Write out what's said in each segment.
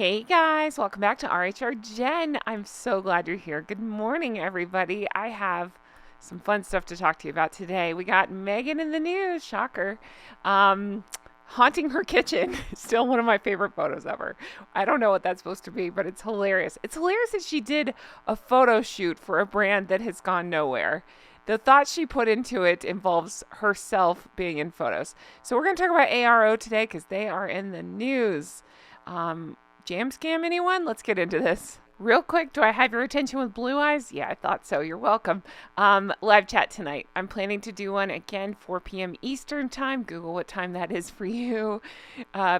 Hey guys, welcome back to rhrjen. I'm so glad you're here. Good morning, everybody. I have some fun stuff to talk to you about today. We got Meghan in the news, shocker. Haunting her kitchen. Still one of my favorite photos ever. I don't know what that's supposed to be, but it's hilarious. It's hilarious that she did a photo shoot for a brand that has gone nowhere. The thought she put into it involves herself being in photos. So we're going to talk about ARO today because they are in the news. Jam scam anyone? Let's get into this. Real quick, do I have your attention with blue eyes? Yeah, I thought so. You're welcome. Live chat tonight. I'm planning to do one again, 4 p.m. Eastern time. Google what time that is for you.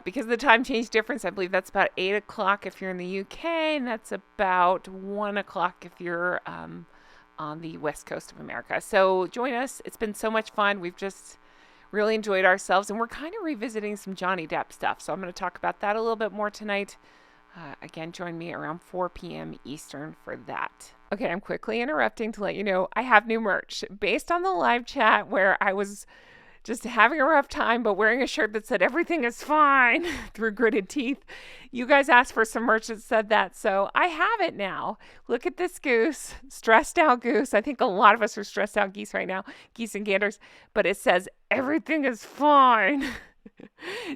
Because of the time change difference, I believe that's about 8 o'clock if you're in the UK, and that's about 1 o'clock if you're on the west coast of America. So join us. It's been so much fun. We've just really enjoyed ourselves, and we're kind of revisiting some Johnny Depp stuff. So I'm going to talk about that a little bit more tonight. Again, join me around 4 p.m. Eastern for that. Okay, I'm quickly interrupting to let you know I have new merch. Based on the live chat where I was just having a rough time, but wearing a shirt that said everything is fine through gritted teeth. You guys asked for some merch that said that, so I have it now. Look at this goose, stressed out goose. I think a lot of us are stressed out geese right now, geese and ganders, but it says everything is fine.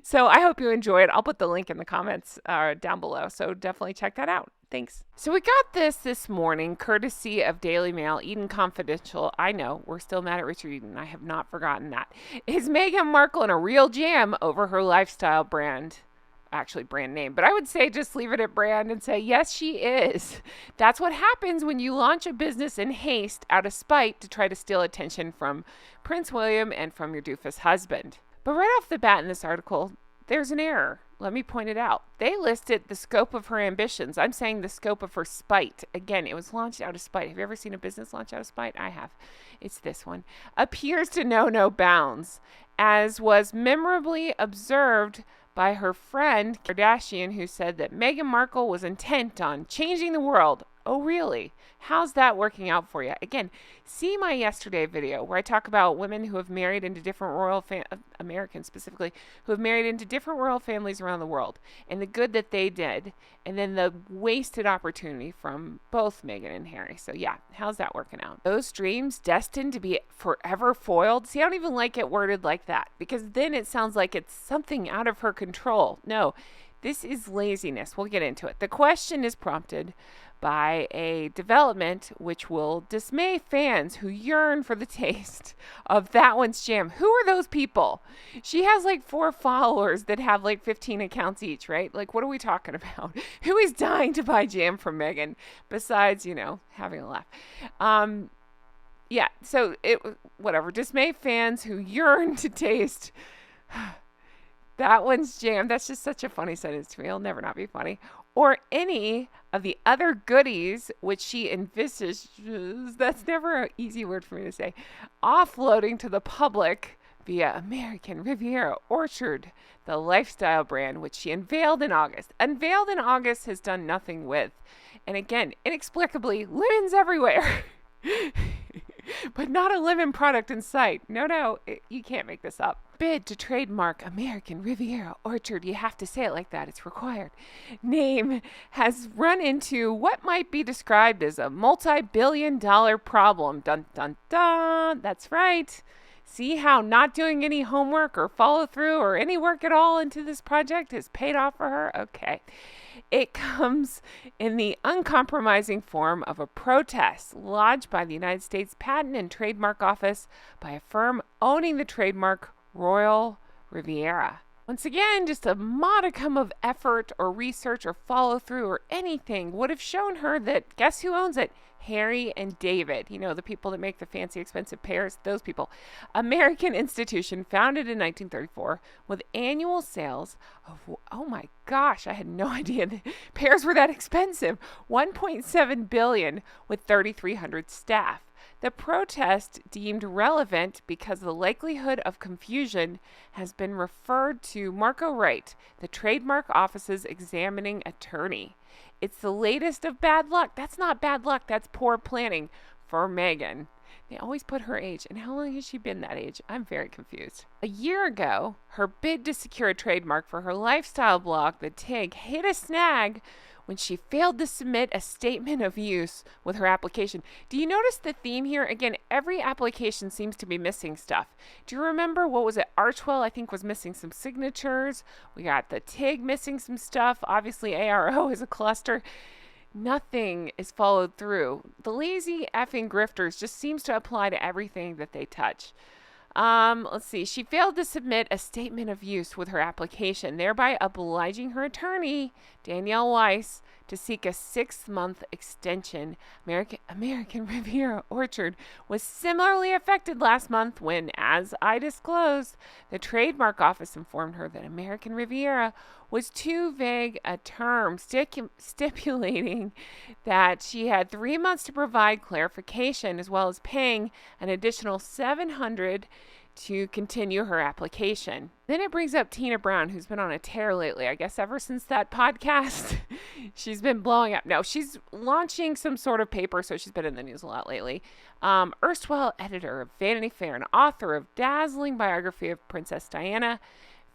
So I hope you enjoy it. I'll put the link in the comments down below, so definitely check that out. Thanks. So we got this morning, courtesy of Daily Mail, Eden Confidential. I know, we're still mad at Richard Eden. I have not forgotten that. Is Meghan Markle in a real jam over her lifestyle brand? Actually, brand name. But I would say just leave it at brand and say, yes, she is. That's what happens when you launch a business in haste out of spite to try to steal attention from Prince William and from your doofus husband. But right off the bat in this article, there's an error. Let me point it out. They listed the scope of her ambitions. I'm saying the scope of her spite. Again, it was launched out of spite. Have you ever seen a business launch out of spite? I have. It's this one. Appears to know no bounds, as was memorably observed by her friend Kardashian, who said that Meghan Markle was intent on changing the world. Oh, really? How's that working out for you? Again, see my yesterday video where I talk about women who have married into different Americans specifically, who have married into different royal families around the world, and the good that they did, and then the wasted opportunity from both Meghan and Harry. So yeah, how's that working out? Those dreams destined to be forever foiled? See, I don't even like it worded like that, because then it sounds like it's something out of her control. No, this is laziness. We'll get into it. The question is prompted by a development which will dismay fans who yearn for the taste of that one's jam. Who are those people? She has like 4 followers that have like 15 accounts each, right? Like, what are we talking about? Who is dying to buy jam from Meghan besides, having a laugh? Yeah, so whatever. Dismay fans who yearn to taste that one's jam. That's just such a funny sentence to me. It'll never not be funny. Or any of the other goodies which she envisages, that's never an easy word for me to say, offloading to the public via American Riviera Orchard, the lifestyle brand which she unveiled in August. Unveiled in August has done nothing with. And again, inexplicably, lemons everywhere. But not a lemon product in sight. No, you can't make this up. Bid to trademark American Riviera Orchard. You have to say it like that. It's required. Name has run into what might be described as a multi-billion-dollar problem. Dun, dun, dun. That's right. See how not doing any homework or follow through or any work at all into this project has paid off for her? Okay. It comes in the uncompromising form of a protest lodged by the United States Patent and Trademark Office by a firm owning the trademark Royal Riviera. Once again, just a modicum of effort or research or follow through or anything would have shown her that, guess who owns it? Harry and David, the people that make the fancy expensive pears, those people. American institution founded in 1934 with annual sales of, oh my gosh, I had no idea that pears were that expensive, 1.7 billion with 3,300 staff. The protest, deemed relevant because the likelihood of confusion, has been referred to Marco Wright, the trademark office's examining attorney. It's the latest of bad luck. That's not bad luck. That's poor planning for Meghan. They always put her age. And how long has she been that age? I'm very confused. A year ago, her bid to secure a trademark for her lifestyle blog, The Tig, hit a snag when she failed to submit a statement of use with her application. Do you notice the theme here? Again, every application seems to be missing stuff. Do you remember, what was it? Archwell, I think, was missing some signatures. We got the TIG missing some stuff. Obviously, ARO is a cluster. Nothing is followed through. The lazy effing grifters just seems to apply to everything that they touch. Let's see. She failed to submit a statement of use with her application, thereby obliging her attorney, Danielle Weiss, to seek a 6-month extension. American Riviera Orchard was similarly affected last month when, as I disclosed, the trademark office informed her that American Riviera was too vague a term, stipulating that she had 3 months to provide clarification, as well as paying an additional $700 to continue her application. Then it brings up Tina Brown, who's been on a tear lately. I guess ever since that podcast, she's been blowing up. No, she's launching some sort of paper, so she's been in the news a lot lately. Erstwhile editor of Vanity Fair and author of dazzling biography of Princess Diana,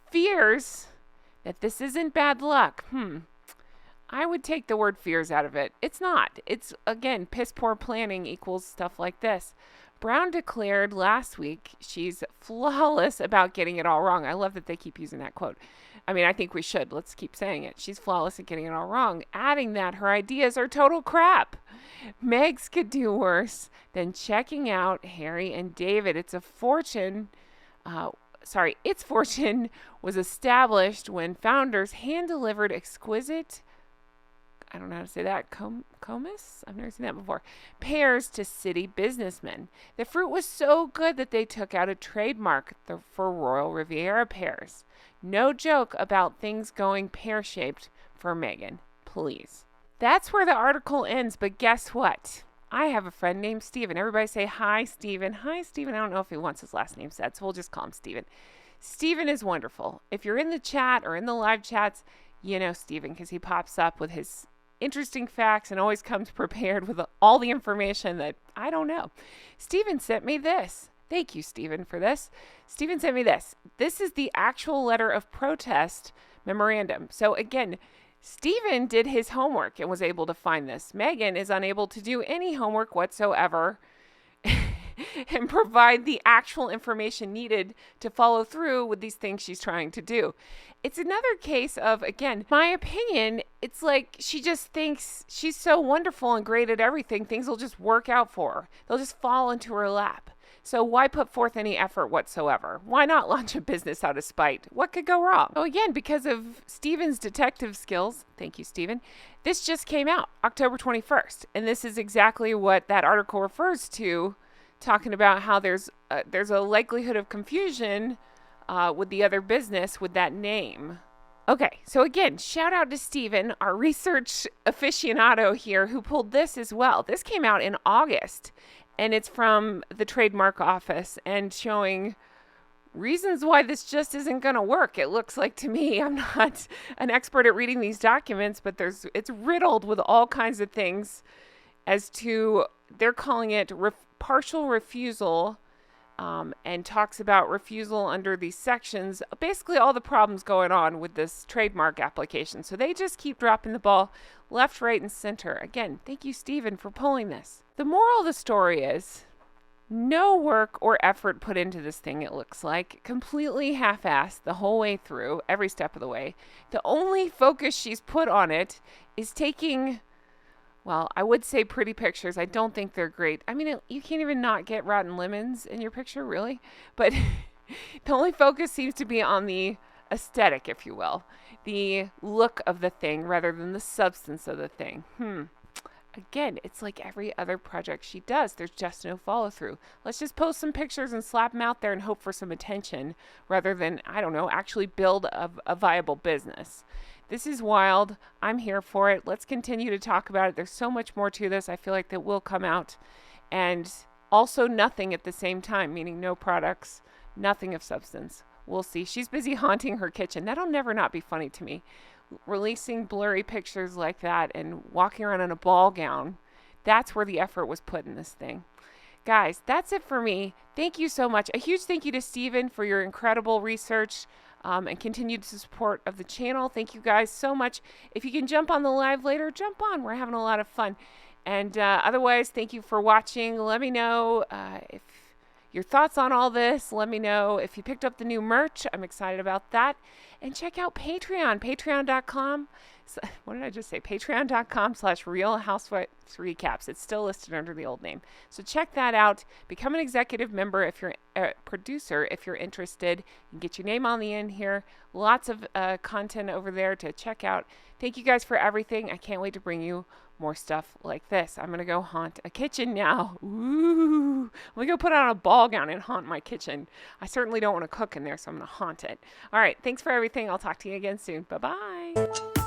fears that this isn't bad luck. I would take the word fears out of it. It's not. It's, again, piss poor planning equals stuff like this. Brown declared last week she's flawless about getting it all wrong. I love that they keep using that quote. I mean, I think we should. Let's keep saying it. She's flawless at getting it all wrong, adding that her ideas are total crap. Megs could do worse than checking out Harry and David. Its fortune was established when founders hand-delivered exquisite, I don't know how to say that, comus? I've never seen that before. Pears to city businessmen. The fruit was so good that they took out a trademark for Royal Riviera pears. No joke about things going pear-shaped for Meghan. Please. That's where the article ends, but guess what? I have a friend named Steven. Everybody say hi, Steven. Hi, Steven. I don't know if he wants his last name said, so we'll just call him Steven. Steven is wonderful. If you're in the chat or in the live chats, you know Steven because he pops up with his interesting facts and always comes prepared with all the information that I don't know. Steven sent me this. Thank you, Steven, for this. Steven sent me this. This is the actual letter of protest memorandum. So again, Steven did his homework and was able to find this. Meghan is unable to do any homework whatsoever and provide the actual information needed to follow through with these things she's trying to do. It's another case of, again, my opinion, it's like she just thinks she's so wonderful and great at everything, things will just work out for her. They'll just fall into her lap. So why put forth any effort whatsoever? Why not launch a business out of spite? What could go wrong? Oh, again, because of Steven's detective skills, thank you, Steven, this just came out October 21st. And this is exactly what that article refers to, talking about how there's a likelihood of confusion with the other business with that name. Okay, so again, shout out to Steven, our research aficionado here, who pulled this as well. This came out in August, and it's from the Trademark office and showing reasons why this just isn't going to work. It looks like to me, I'm not an expert at reading these documents, but it's riddled with all kinds of things as to, they're calling it partial refusal, and talks about refusal under these sections. Basically all the problems going on with this trademark application. So they just keep dropping the ball left, right, and center. Again, thank you, Steven, for pulling this. The moral of the story is no work or effort put into this thing, it looks like. Completely half-assed the whole way through, every step of the way. The only focus she's put on it is taking, well, I would say pretty pictures. I don't think they're great. I mean, you can't even not get rotten lemons in your picture, really. But the only focus seems to be on the aesthetic, if you will. The look of the thing rather than the substance of the thing. Again, it's like every other project she does. There's just no follow through. Let's just post some pictures and slap them out there and hope for some attention rather than, I don't know, actually build a viable business. This is wild. I'm here for it. Let's continue to talk about it. There's so much more to this. I feel like that will come out. And also nothing at the same time, meaning no products, nothing of substance. We'll see. She's busy haunting her kitchen. That'll never not be funny to me. Releasing blurry pictures like that and walking around in a ball gown. That's where the effort was put in this thing. Guys, that's it for me. Thank you so much. A huge thank you to Steven for your incredible research and continued support of the channel. Thank you guys so much. If you can jump on the live later, jump on. We're having a lot of fun. And otherwise, thank you for watching. Let me know if your thoughts on all this. Let me know if you picked up the new merch. I'm excited about that. And check out Patreon, patreon.com. What did I just say? Patreon.com/Real Housewives Recaps. It's still listed under the old name. So check that out. Become an executive member if you're a producer, if you're interested. You can get your name on the end here. Lots of content over there to check out. Thank you guys for everything. I can't wait to bring you more stuff like this. I'm going to go haunt a kitchen now. Ooh. I'm going to go put on a ball gown and haunt my kitchen. I certainly don't want to cook in there, so I'm going to haunt it. All right. Thanks for everything. I'll talk to you again soon. Bye-bye.